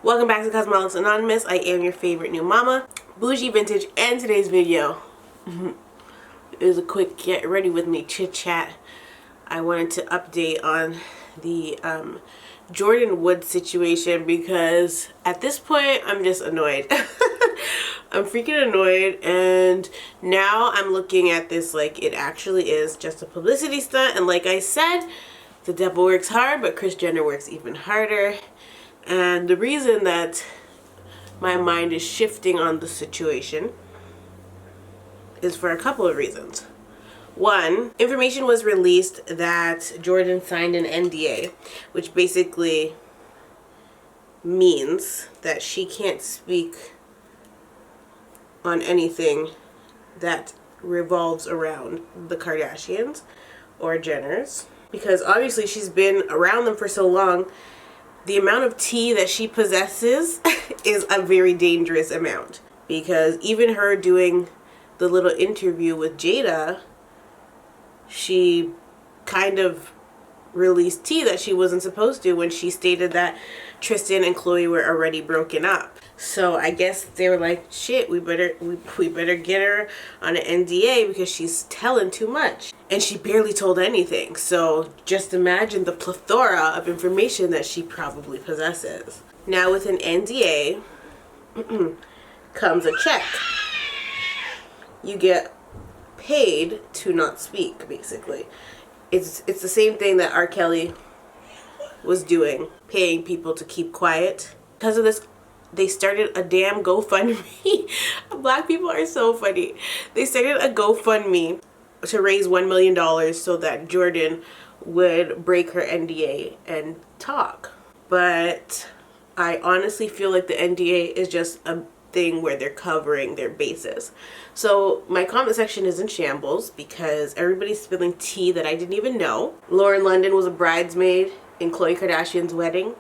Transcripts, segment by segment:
Welcome back to Cosmetics Anonymous. I am your favorite new mama, Bougie Vintage, and today's video is a quick get ready with me chit chat. I wanted to update on the Jordyn Woods situation because at this point I'm just annoyed. I'm freaking annoyed, and now I'm looking at this like it actually is just a publicity stunt. And like I said, the devil works hard, but Kris Jenner works even harder. And the reason that my mind is shifting on the situation is for a couple of reasons. One, information was released that Jordyn signed an NDA, which basically means that she can't speak on anything that revolves around the Kardashians or Jenners, because obviously she's been around them for so long. The amount of tea that she possesses is a very dangerous amount, because even her doing the little interview with Jada, she kind of released tea that she wasn't supposed to when she stated that Tristan and Khloe were already broken up. So I guess they were like, shit, we better get her on an NDA because she's telling too much. And she barely told anything. So just imagine the plethora of information that she probably possesses. Now with an NDA comes a check. You get paid to not speak, basically. It's the same thing that R. Kelly was doing, paying people to keep quiet. Because of this, they started a damn GoFundMe. Black people are so funny. They started a GoFundMe to raise $1 million so that Jordyn would break her NDA and talk. But I honestly feel like the NDA is just a thing where they're covering their bases. So my comment section is in shambles because everybody's spilling tea that I didn't even know. Lauren London was a bridesmaid in Khloe Kardashian's wedding,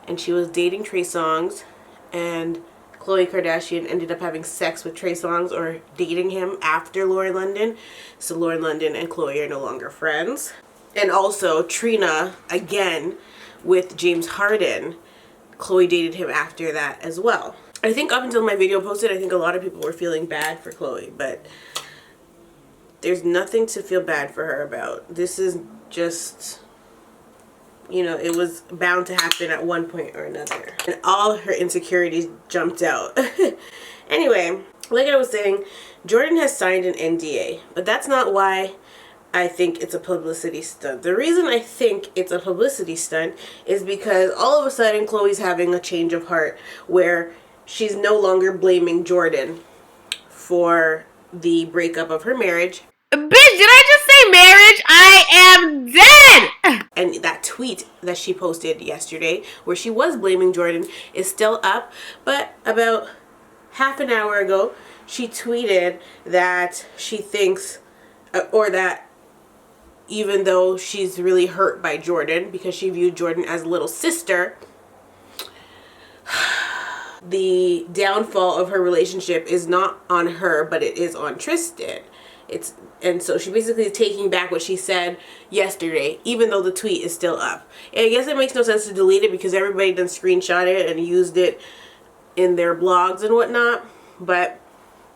and she was dating Trey Songz, and Khloe Kardashian ended up having sex with Trey Songz or dating him after Lauren London. So Lauren London and Khloe are no longer friends. And also Trina, again, with James Harden, Khloe dated him after that as well. I think up until my video posted, I think a lot of people were feeling bad for Khloe, but there's nothing to feel bad for her about. This is just, you know, it was bound to happen at one point or another. And all her insecurities jumped out. Anyway, like I was saying, Jordyn has signed an NDA, but that's not why I think it's a publicity stunt. The reason I think it's a publicity stunt is because all of a sudden Khloe's having a change of heart where she's no longer blaming Jordyn for the breakup of her marriage. Bitch, did I just say marriage? I am dead! And that tweet that she posted yesterday where she was blaming Jordyn is still up. But about half an hour ago, she tweeted that she thinks, or that even though she's really hurt by Jordyn because she viewed Jordyn as a little sister, the downfall of her relationship is not on her, but it is on Tristan. And so she basically is taking back what she said yesterday, even though the tweet is still up. And I guess it makes no sense to delete it because everybody done screenshot it and used it in their blogs and whatnot. But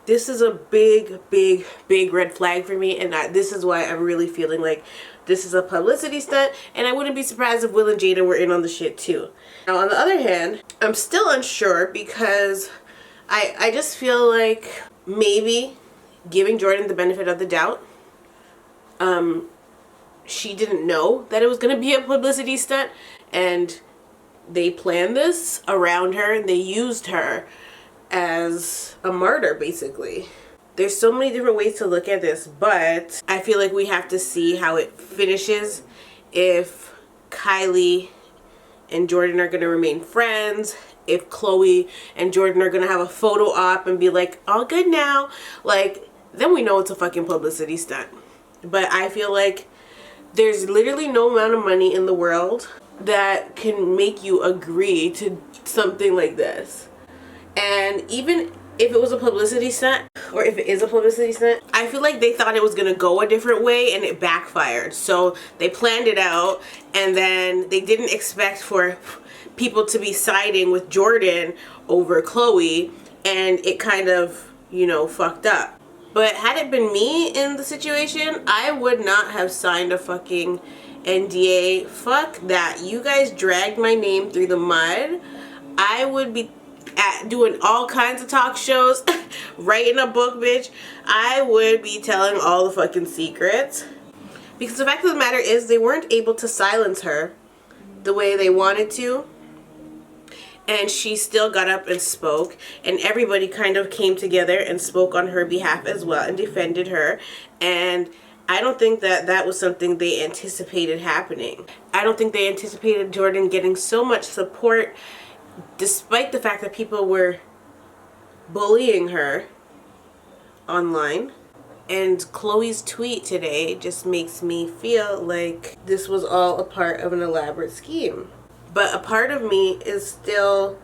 this is a big, big, big red flag for me, and this is why I'm really feeling like this is a publicity stunt, and I wouldn't be surprised if Will and Jada were in on the shit too. Now, on the other hand, I'm still unsure because I just feel like maybe giving Jordyn the benefit of the doubt, she didn't know that it was going to be a publicity stunt, and they planned this around her, and they used her as a martyr, basically. There's so many different ways to look at this, but I feel like we have to see how it finishes. If Kylie and Jordyn are going to remain friends, if Khloe and Jordyn are going to have a photo op and be like, all good now, like, then we know it's a fucking publicity stunt. But I feel like there's literally no amount of money in the world that can make you agree to something like this. And even if it was a publicity stunt, or if it is a publicity stunt, I feel like they thought it was going to go a different way and it backfired. So they planned it out, and then they didn't expect for people to be siding with Jordyn over Khloe, and it kind of, you know, fucked up. But had it been me in the situation, I would not have signed a fucking NDA. Fuck that. You guys dragged my name through the mud. I would be doing all kinds of talk shows, writing a book, bitch. I would be telling all the fucking secrets. Because the fact of the matter is, they weren't able to silence her the way they wanted to. And she still got up and spoke. And everybody kind of came together and spoke on her behalf as well and defended her. And I don't think that that was something they anticipated happening. I don't think they anticipated Jordyn getting so much support, despite the fact that people were bullying her online. And Khloe's tweet today just makes me feel like this was all a part of an elaborate scheme. But a part of me is still,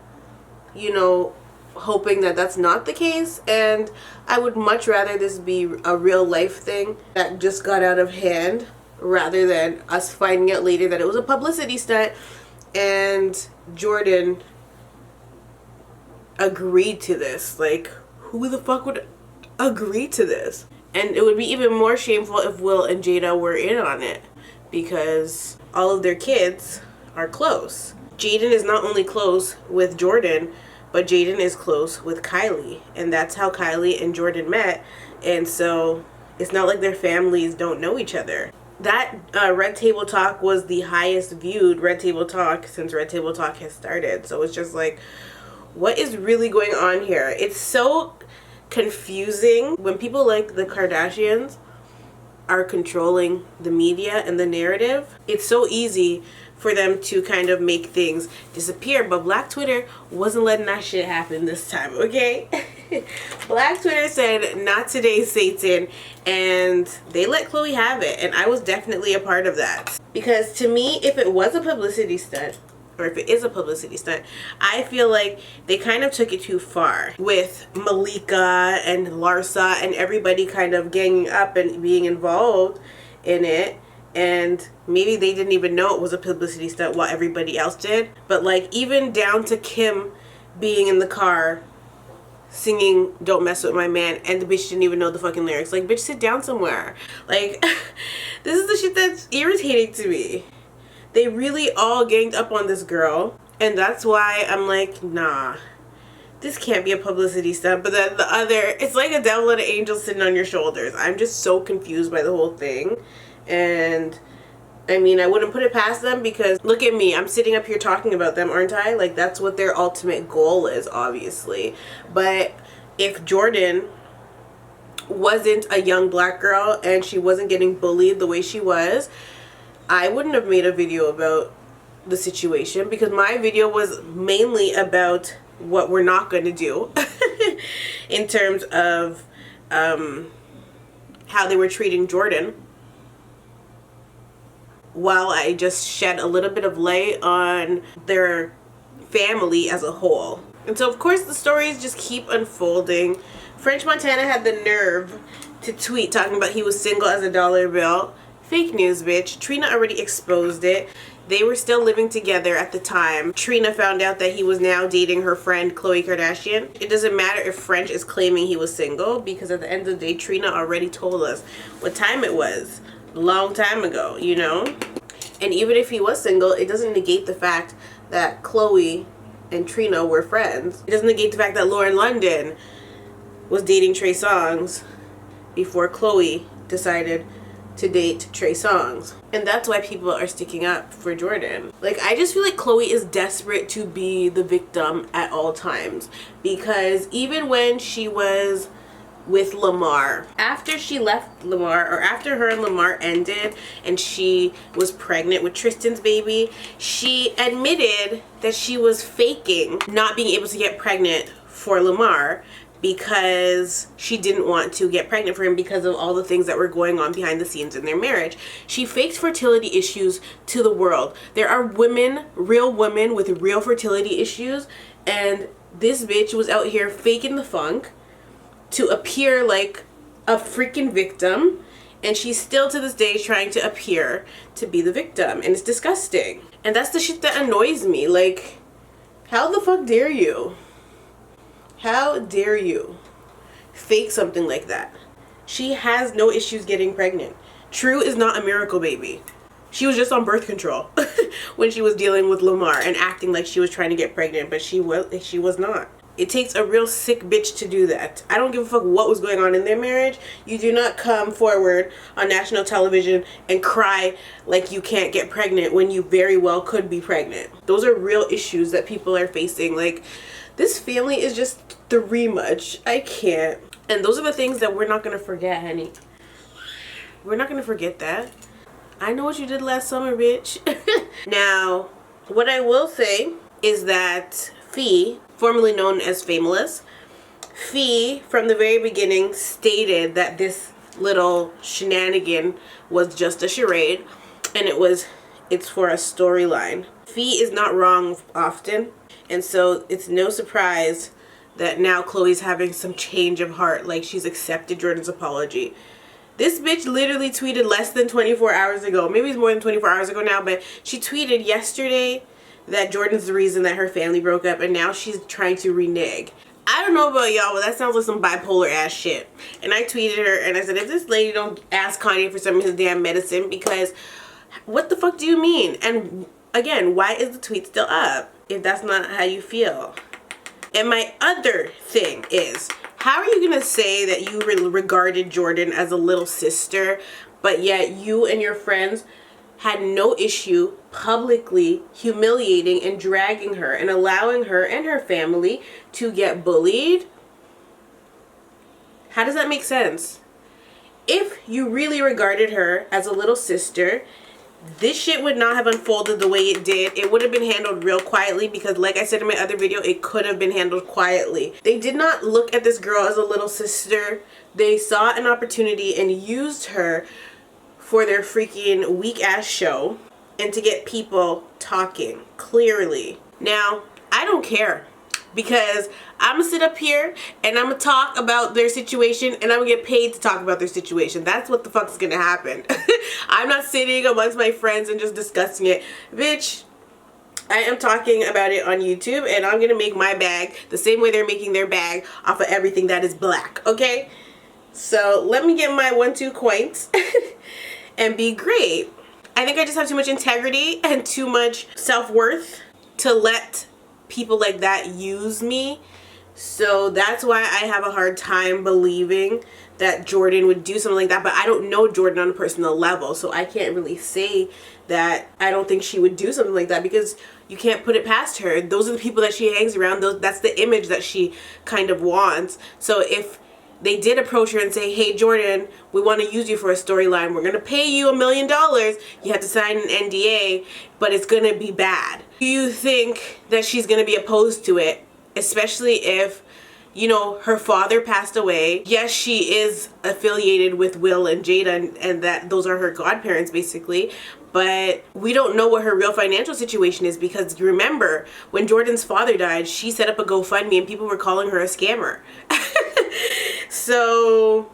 you know, hoping that that's not the case. And I would much rather this be a real life thing that just got out of hand, rather than us finding out later that it was a publicity stunt and Jordyn agreed to this. Like, who the fuck would agree to this? And it would be even more shameful if Will and Jada were in on it, because all of their kids are close. Jaden is not only close with Jordyn, but Jaden is close with Kylie. And that's how Kylie and Jordyn met. And so it's not like their families don't know each other. That Red Table Talk was the highest viewed Red Table Talk since Red Table Talk has started. So it's just like, what is really going on here? It's so confusing when people like the Kardashians are controlling the media and the narrative. It's so easy for them to kind of make things disappear, but Black Twitter wasn't letting that shit happen this time, okay? Black Twitter said, not today, Satan, and they let Khloe have it, and I was definitely a part of that. Because to me, if it was a publicity stunt, or if it is a publicity stunt, I feel like they kind of took it too far with Malika and Larsa and everybody kind of ganging up and being involved in it. And maybe they didn't even know it was a publicity stunt while everybody else did. But like, even down to Kim being in the car singing Don't Mess With My Man, and the bitch didn't even know the fucking lyrics. Like, bitch, sit down somewhere. Like, this is the shit that's irritating to me. They really all ganged up on this girl, and that's why I'm like, nah, this can't be a publicity stunt. But then the other, it's like a devil and an angel sitting on your shoulders. I'm just so confused by the whole thing. And I mean, I wouldn't put it past them, because look at me, I'm sitting up here talking about them, aren't I? Like, that's what their ultimate goal is, obviously. But if Jordyn wasn't a young Black girl and she wasn't getting bullied the way she was, I wouldn't have made a video about the situation, because my video was mainly about what we're not going to do in terms of how they were treating Jordyn, while I just shed a little bit of light on their family as a whole. And so of course the stories just keep unfolding. French Montana had the nerve to tweet talking about he was single as a dollar bill. Fake news, bitch. Trina already exposed it. They were still living together at the time. Trina found out that he was now dating her friend Khloe Kardashian. It doesn't matter if French is claiming he was single, because at the end of the day, Trina already told us what time it was. A long time ago, you know? And even if he was single, it doesn't negate the fact that Khloe and Trina were friends. It doesn't negate the fact that Lauren London was dating Trey Songz before Khloe decided to date Trey Songz. And that's why people are sticking up for Jordyn. Like, I just feel like Khloe is desperate to be the victim at all times, because even when she was with Lamar, after she left Lamar, or after her and Lamar ended and she was pregnant with Tristan's baby, she admitted that she was faking not being able to get pregnant for Lamar, because she didn't want to get pregnant for him because of all the things that were going on behind the scenes in their marriage. She faked fertility issues to the world. There are women, real women with real fertility issues, and this bitch was out here faking the funk to appear like a freaking victim, and she's still to this day trying to appear to be the victim, and it's disgusting. And that's the shit that annoys me. Like, how the fuck dare you? How dare you fake something like that? She has no issues getting pregnant. True is not a miracle baby. She was just on birth control when she was dealing with Lamar and acting like she was trying to get pregnant, but she was not. It takes a real sick bitch to do that. I don't give a fuck what was going on in their marriage. You do not come forward on national television and cry like you can't get pregnant when you very well could be pregnant. Those are real issues that people are facing. Like, this family is just too much. I can't. And those are the things that we're not going to forget, honey. We're not going to forget that. I know what you did last summer, bitch. Now, what I will say is that Fee, formerly known as Fameless, Fee, from the very beginning, stated that this little shenanigan was just a charade, and it's for a storyline. Fee is not wrong often, and so it's no surprise that now Khloe's having some change of heart, like she's accepted Jordyn's apology. This bitch literally tweeted less than 24 hours ago, maybe it's more than 24 hours ago now, but she tweeted yesterday that Jordyn's the reason that her family broke up, and now she's trying to renege. I don't know about y'all, but that sounds like some bipolar ass shit. And I tweeted her and I said, if this lady don't ask Kanye for some of his damn medicine, because what the fuck do you mean? And again, why is the tweet still up if that's not how you feel? And my other thing is, how are you gonna say that you regarded Jordyn as a little sister, but yet you and your friends had no issue publicly humiliating and dragging her and allowing her and her family to get bullied? How does that make sense? If you really regarded her as a little sister, this shit would not have unfolded the way it did. It would have been handled real quietly, because like I said in my other video, it could have been handled quietly. They did not look at this girl as a little sister. They saw an opportunity and used her for their freaking weak ass show and to get people talking clearly. Now, I don't care, because I'm gonna sit up here and I'm gonna talk about their situation and I'm gonna get paid to talk about their situation. That's what the fuck's gonna happen. I'm not sitting amongst my friends and just discussing it. Bitch, I am talking about it on YouTube, and I'm gonna make my bag the same way they're making their bag off of everything that is black, okay? So let me get my 1-2 coins and be great. I think I just have too much integrity and too much self-worth to let people like that use me. So that's why I have a hard time believing that Jordyn would do something like that. But I don't know Jordyn on a personal level, so I can't really say that I don't think she would do something like that, because you can't put it past her. Those are the people that she hangs around. That's the image that she kind of wants. So if they did approach her and say, hey Jordyn, we want to use you for a storyline, we're gonna pay you $1 million, you have to sign an NDA, but it's gonna be bad, do you think that she's gonna be opposed to it? Especially if, you know, her father passed away. Yes, she is affiliated with Will and Jada, and that those are her godparents basically, but we don't know what her real financial situation is, because remember, when Jordyn's father died, she set up a GoFundMe and people were calling her a scammer. So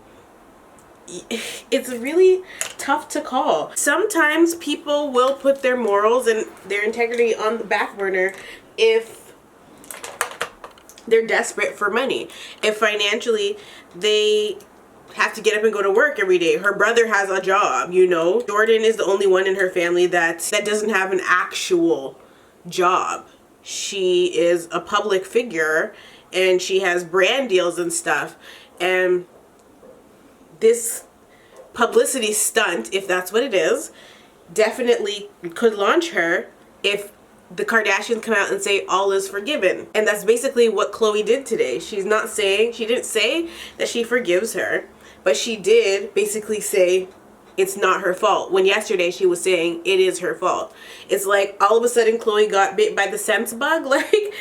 it's really tough to call. Sometimes people will put their morals and their integrity on the back burner if they're desperate for money. If financially they have to get up and go to work every day. Her brother has a job, you know. Jordyn is the only one in her family that doesn't have an actual job. She is a public figure and she has brand deals and stuff. And this publicity stunt, if that's what it is, definitely could launch her if the Kardashians come out and say all is forgiven. And that's basically what Khloe did today. She didn't say that she forgives her, but she did basically say it's not her fault, when yesterday she was saying it is her fault. It's like all of a sudden Khloe got bit by the sense bug. Like,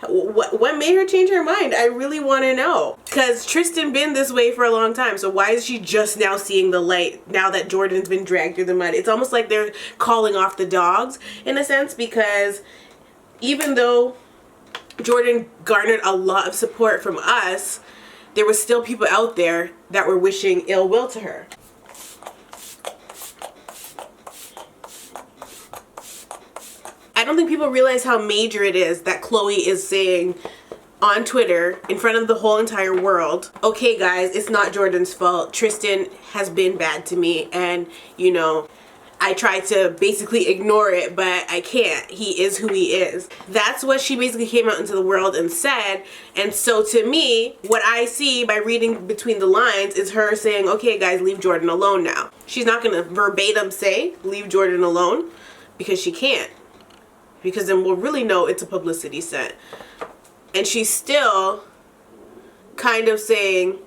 what made her change her mind? I really want to know, because Tristan been this way for a long time, so why is she just now seeing the light now that Jordyn's been dragged through the mud? It's almost like they're calling off the dogs in a sense, because even though Jordyn garnered a lot of support from us, there was still people out there that were wishing ill will to her. don't think people realize how major it is that Khloe is saying on Twitter in front of the whole entire world, okay guys, it's not Jordyn's fault. Tristan has been bad to me, and you know, I try to basically ignore it, but I can't. He is who he is. That's what she basically came out into the world and said. And so to me, what I see by reading between the lines is her saying, okay guys, leave Jordyn alone now. She's not gonna verbatim say, leave Jordyn alone, because she can't. Because then we'll really know it's a publicity stunt. And she's still kind of saying,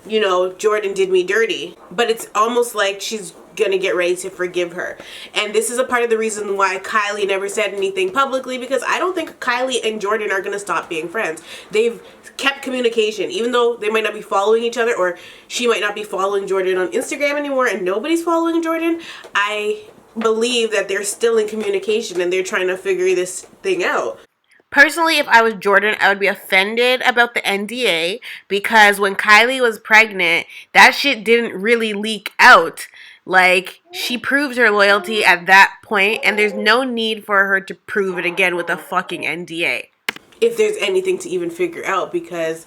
you know, Jordyn did me dirty. But it's almost like she's gonna get ready to forgive her. And this is a part of the reason why Kylie never said anything publicly, because I don't think Kylie and Jordyn are gonna stop being friends. They've kept communication, even though they might not be following each other, or she might not be following Jordyn on Instagram anymore and nobody's following Jordyn. I believe that they're still in communication and they're trying to figure this thing out. Personally, if I was Jordyn, I would be offended about the NDA, because when Kylie was pregnant, that shit didn't really leak out. Like, she proved her loyalty at that point, and there's no need for her to prove it again with a fucking NDA. If there's anything to even figure out, because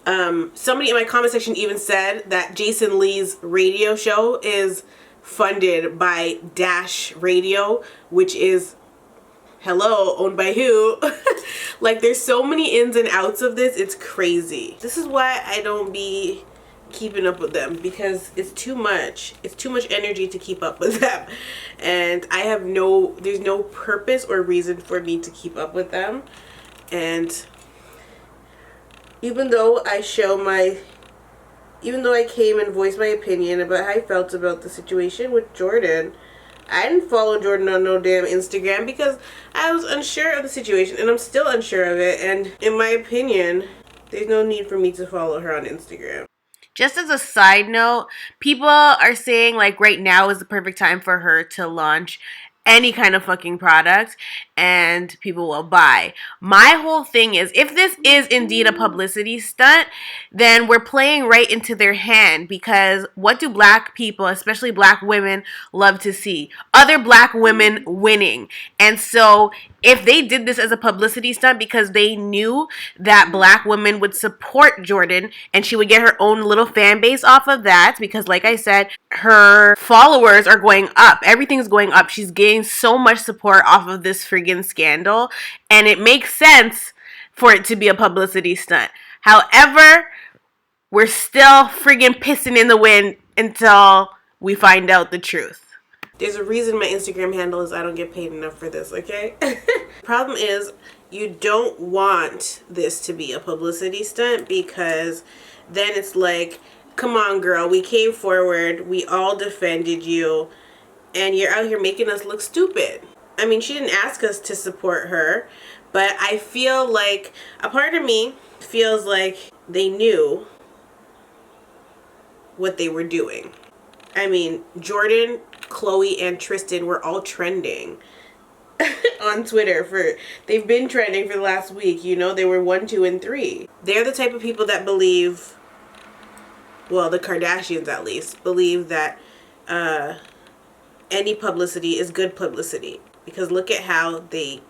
somebody in my comment section even said that Jason Lee's radio show is funded by Dash Radio, which is, hello, owned by who? Like, there's so many ins and outs of this, it's crazy. This is why I don't be keeping up with them, because it's too much. It's too much energy to keep up with them. And I have there's no purpose or reason for me to keep up with them. And even though I came and voiced my opinion about how I felt about the situation with Jordyn, I didn't follow Jordyn on no damn Instagram because I was unsure of the situation, and I'm still unsure of it. And in my opinion, there's no need for me to follow her on Instagram. Just as a side note, people are saying like right now is the perfect time for her to launch any kind of fucking product and people will buy. My whole thing is, if this is indeed a publicity stunt, then we're playing right into their hand, because what do black people, especially black women, love to see? Other black women winning. And so if they did this as a publicity stunt because they knew that black women would support Jordyn and she would get her own little fan base off of that, because like I said, her followers are going up. Everything's going up. She's getting so much support off of this friggin' scandal, and it makes sense for it to be a publicity stunt. However, we're still friggin' pissing in the wind until we find out the truth. There's a reason my Instagram handle is I don't get paid enough for this, okay? Problem is, you don't want this to be a publicity stunt, because then it's like, come on girl, we came forward, we all defended you, and you're out here making us look stupid. I mean, she didn't ask us to support her, but I feel like, a part of me feels like they knew what they were doing. I mean, Jordyn, Khloe, and Tristan were all trending on Twitter. They've been trending for the last week, you know, they were 1, 2, and 3. They're the type of people that believe, well, the Kardashians at least, believe that any publicity is good publicity. Because look at how they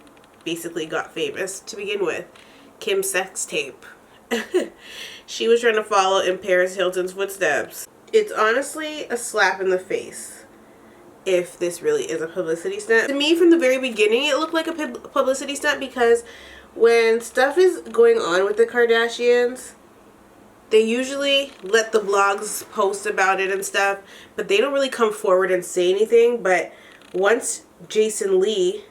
basically got famous to begin with. Kim's sex tape. She was trying to follow in Paris Hilton's footsteps. It's honestly a slap in the face if this really is a publicity stunt. To me, from the very beginning, it looked like a publicity stunt, because when stuff is going on with the Kardashians, they usually let the blogs post about it and stuff, but they don't really come forward and say anything. But once Jason Lee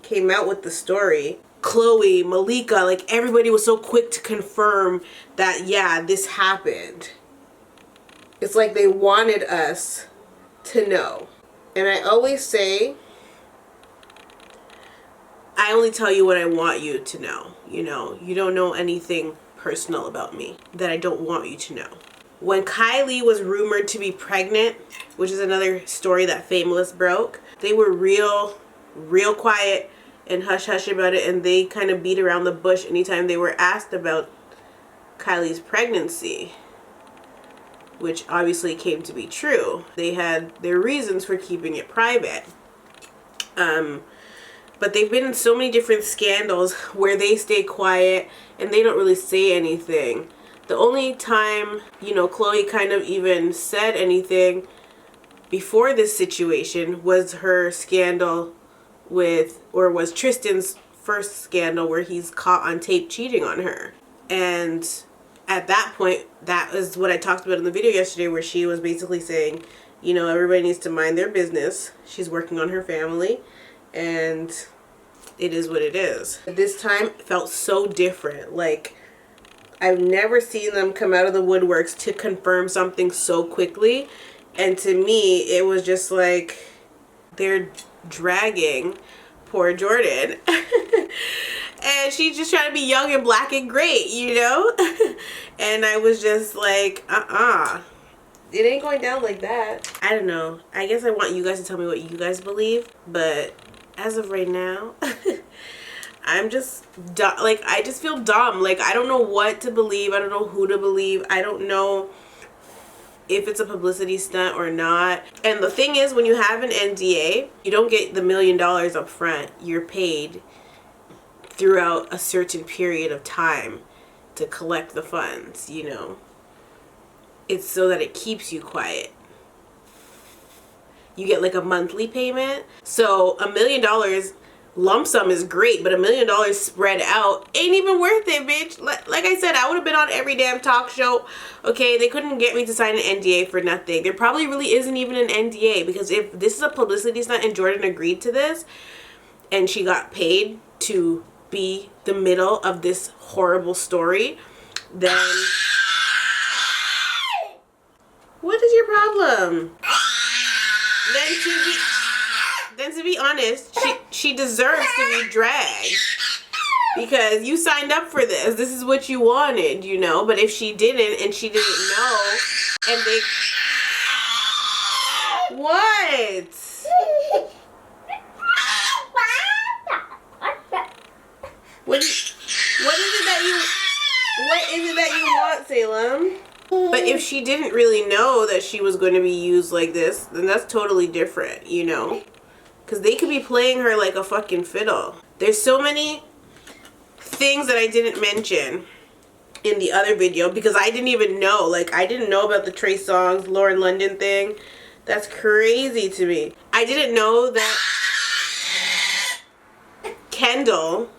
came out with the story, Khloe, Malika, like everybody was so quick to confirm that, yeah, this happened. It's like they wanted us to know. And I always say, I only tell you what I want you to know. You know, you don't know anything personal about me that I don't want you to know. When Kylie was rumored to be pregnant, which is another story that Fameless broke, they were real quiet and hush-hush about it, and they kind of beat around the bush anytime they were asked about Kylie's pregnancy, which obviously came to be true. They had their reasons for keeping it private. But they've been in so many different scandals where they stay quiet and they don't really say anything. The only time, you know, Khloe kind of even said anything before this situation was her scandal with, or was Tristan's first scandal where he's caught on tape cheating on her. And at that point, that is what I talked about in the video yesterday, where she was basically saying, you know, everybody needs to mind their business. She's working on her family, and it is what it is. This time it felt so different. Like, I've never seen them come out of the woodworks to confirm something so quickly. And to me, it was just like they're dragging poor Jordyn. And she's just trying to be young and black and great, you know? And I was just like, it ain't going down like that. I don't know. I guess I want you guys to tell me what you guys believe. But as of right now, I'm just like, I just feel dumb. Like, I don't know what to believe. I don't know who to believe. I don't know if it's a publicity stunt or not. And the thing is, when you have an NDA, you don't get the $1 million up front. You're paid throughout a certain period of time to collect the funds, you know. It's so that it keeps you quiet. You get like a monthly payment. So $1 million lump sum is great, but $1 million spread out ain't even worth it, bitch. Like I said, I would have been on every damn talk show. Okay, they couldn't get me to sign an NDA for nothing. There probably really isn't even an NDA, because if this is a publicity stunt and Jordyn agreed to this and she got paid to be the middle of this horrible story, then what is your problem? Then to be honest, she deserves to be dragged, because you signed up for this. This is what you wanted, you know. But if she didn't, and she didn't know, and they what? What is it that you want, Salem? But if she didn't really know that she was going to be used like this, then that's totally different, you know? Because they could be playing her like a fucking fiddle. There's so many things that I didn't mention in the other video because I didn't even know. Like, I didn't know about the Trey Songz, Lauren London thing. That's crazy to me. I didn't know that Kendall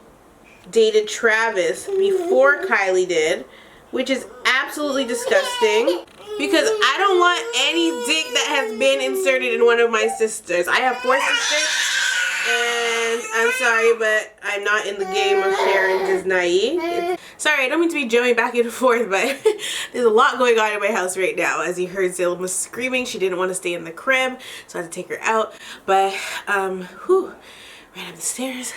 dated Travis before Kylie did, which is absolutely disgusting, because I don't want any dick that has been inserted in one of my sisters. I have 4 sisters, and I'm sorry, but I'm not in the game of sharing Disney. Sorry, I don't mean to be jumping back and forth, but there's a lot going on in my house right now. As you heard, Salem was screaming. She didn't want to stay in the crib, so I had to take her out. But, ran up the stairs.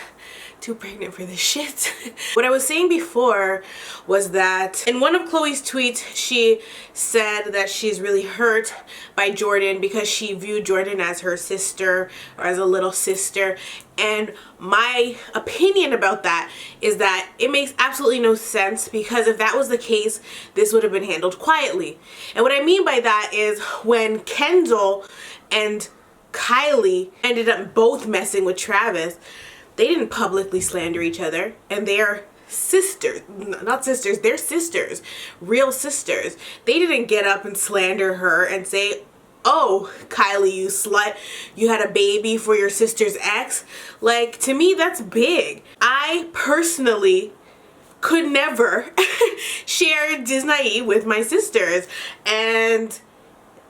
Too pregnant for this shit. What I was saying before was that in one of Khloe's tweets, she said that she's really hurt by Jordyn because she viewed Jordyn as her sister, or as a little sister. And my opinion about that is that it makes absolutely no sense, because if that was the case, this would have been handled quietly. And what I mean by that is, when Kendall and Kylie ended up both messing with Travis, they didn't publicly slander each other, and they are sisters. Not sisters, they're sisters. Real sisters. They didn't get up and slander her and say, oh, Kylie, you slut, you had a baby for your sister's ex. Like, to me, that's big. I personally could never share Disney with my sisters, and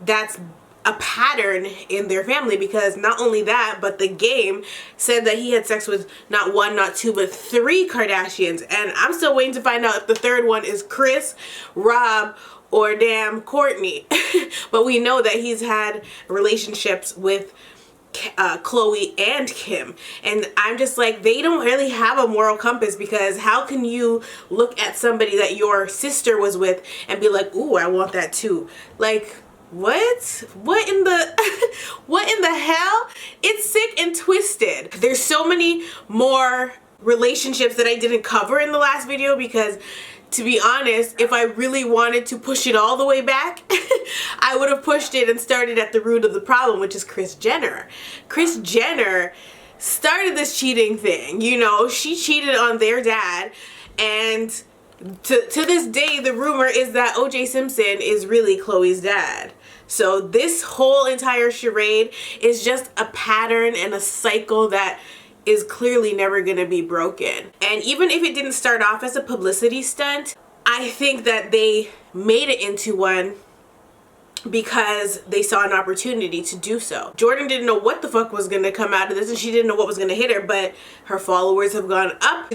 that's a pattern in their family, because not only that, but the game said that he had sex with not 1, not 2, but 3 Kardashians, and I'm still waiting to find out if the 3rd one is Kris, Rob, or damn Kourtney. But we know that he's had relationships with Khloe and Kim, and I'm just like, they don't really have a moral compass, because how can you look at somebody that your sister was with and be like, ooh, I want that too? Like, what in the what in the hell? It's sick and twisted. There's so many more relationships that I didn't cover in the last video, because to be honest, if I really wanted to push it all the way back, I would have pushed it and started at the root of the problem, which is Kris Jenner. Kris Jenner started this cheating thing. You know, she cheated on their dad, and to this day, the rumor is that O.J. Simpson is really Khloe's dad. So this whole entire charade is just a pattern and a cycle that is clearly never going to be broken. And even if it didn't start off as a publicity stunt, I think that they made it into one because they saw an opportunity to do so. Jordyn didn't know what the fuck was gonna come out of this, and she didn't know what was gonna hit her, but her followers have gone up.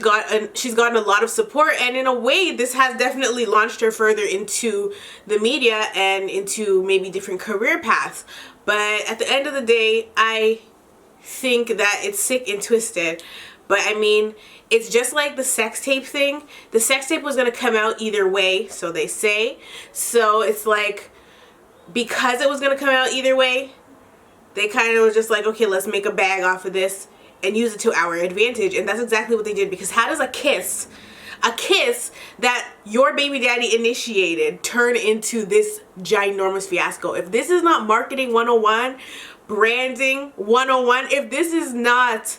She's gotten a lot of support, and in a way, this has definitely launched her further into the media and into maybe different career paths. But at the end of the day, I think that it's sick and twisted. But I mean, it's just like the sex tape thing. The sex tape was gonna come out either way, so they say. So it's like, because it was going to come out either way, they kind of was just like, okay, let's make a bag off of this and use it to our advantage. And that's exactly what they did, because how does a kiss that your baby daddy initiated turn into this ginormous fiasco? If this is not marketing 101, branding 101, if this is not,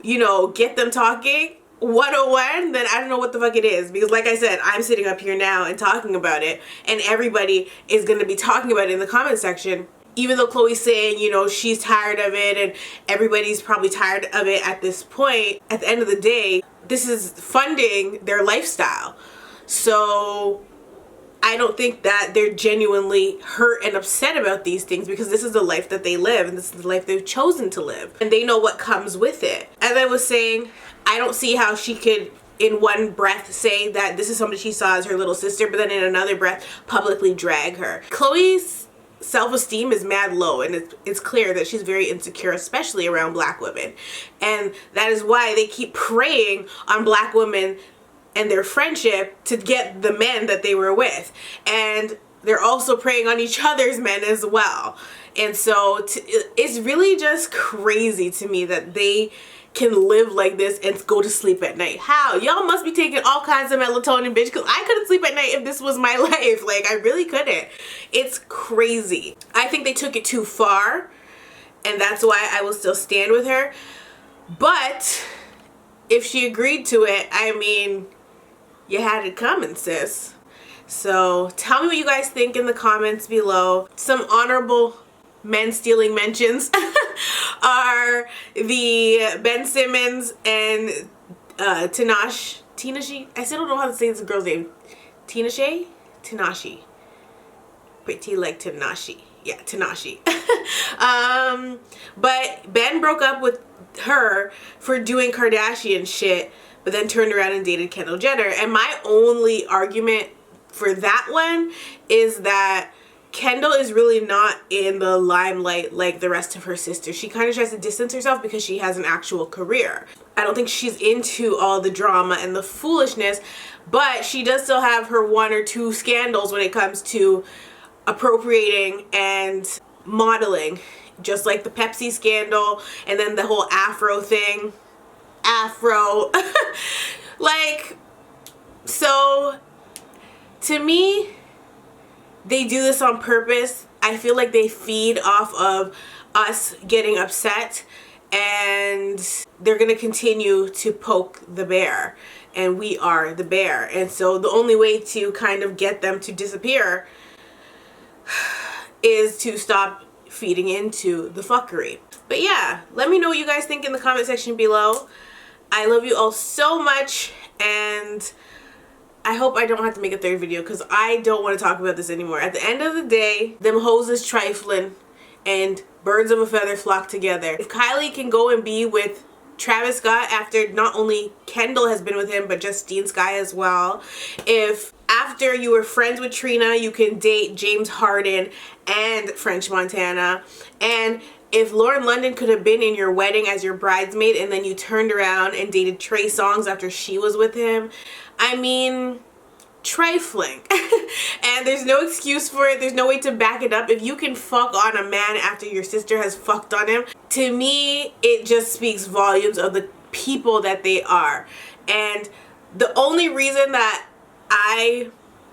you know, get them talking 101, then I don't know what the fuck it is. Because like I said, I'm sitting up here now and talking about it, and everybody is going to be talking about it in the comment section. Even though Khloe's saying, you know, she's tired of it, and everybody's probably tired of it at this point, at the end of the day, this is funding their lifestyle. So I don't think that they're genuinely hurt and upset about these things, because this is the life that they live, and this is the life they've chosen to live, and they know what comes with it. As I was saying, I don't see how she could in one breath say that this is somebody she saw as her little sister, but then in another breath publicly drag her. Khloe's self-esteem is mad low, and it's clear that she's very insecure, especially around black women, and that is why they keep preying on black women and their friendship to get the men that they were with, and they're also preying on each other's men as well. And so it's really just crazy to me that they can live like this and go to sleep at night. How? Y'all must be taking all kinds of melatonin, bitch, because I couldn't sleep at night if this was my life. Like, I really couldn't. It's crazy. I think they took it too far, and that's why I will still stand with her. But if she agreed to it, I mean, you had it coming, sis. So tell me what you guys think in the comments below. Some honorable men stealing mentions are the Ben Simmons and Tinashe. I still don't know how to say this girl's name. Tinashe. Pretty like Tinashe. Yeah, Tinashe. But Ben broke up with her for doing Kardashian shit, but then turned around and dated Kendall Jenner. And my only argument for that one is that Kendall is really not in the limelight like the rest of her sisters. She kind of tries to distance herself because she has an actual career. I don't think she's into all the drama and the foolishness, but she does still have her one or two scandals when it comes to appropriating and modeling, just like the Pepsi scandal and then the whole Afro thing. Like, so to me, they do this on purpose. I feel like they feed off of us getting upset, and they're gonna continue to poke the bear, and we are the bear. And so the only way to kind of get them to disappear is to stop feeding into the fuckery. But yeah, let me know what you guys think in the comment section below. I love you all so much, and I hope I don't have to make a third video because I don't want to talk about this anymore. At the end of the day, them hoes is trifling, and birds of a feather flock together. If Kylie can go and be with Travis Scott after not only Kendall has been with him, but Justine Skye as well. If after you were friends with Trina, you can date James Harden and French Montana. And if Lauren London could have been in your wedding as your bridesmaid and then you turned around and dated Trey Songz after she was with him, I mean, trifling. And there's no excuse for it. There's no way to back it up. If you can fuck on a man after your sister has fucked on him, to me, it just speaks volumes of the people that they are. And the only reason that I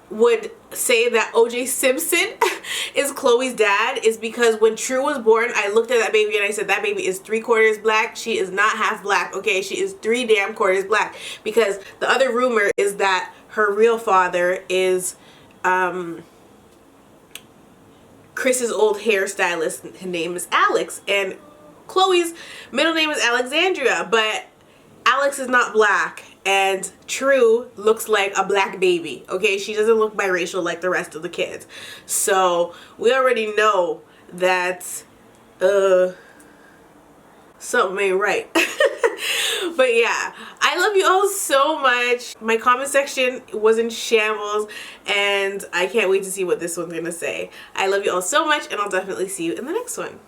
would say that O.J. Simpson is Khloe's dad is because when True was born, I looked at that baby and I said, that baby is 3/4 black. She is not half black, okay? She is 3 damn quarters black. Because the other rumor is that her real father is Kris's old hairstylist. His name is Alex, and Khloe's middle name is Alexandria, but Alex is not black, and True looks like a black baby, okay? She doesn't look biracial like the rest of the kids. So we already know that something ain't right. But yeah, I love you all so much. My comment section was in shambles, and I can't wait to see what this one's gonna say. I love you all so much, and I'll definitely see you in the next one.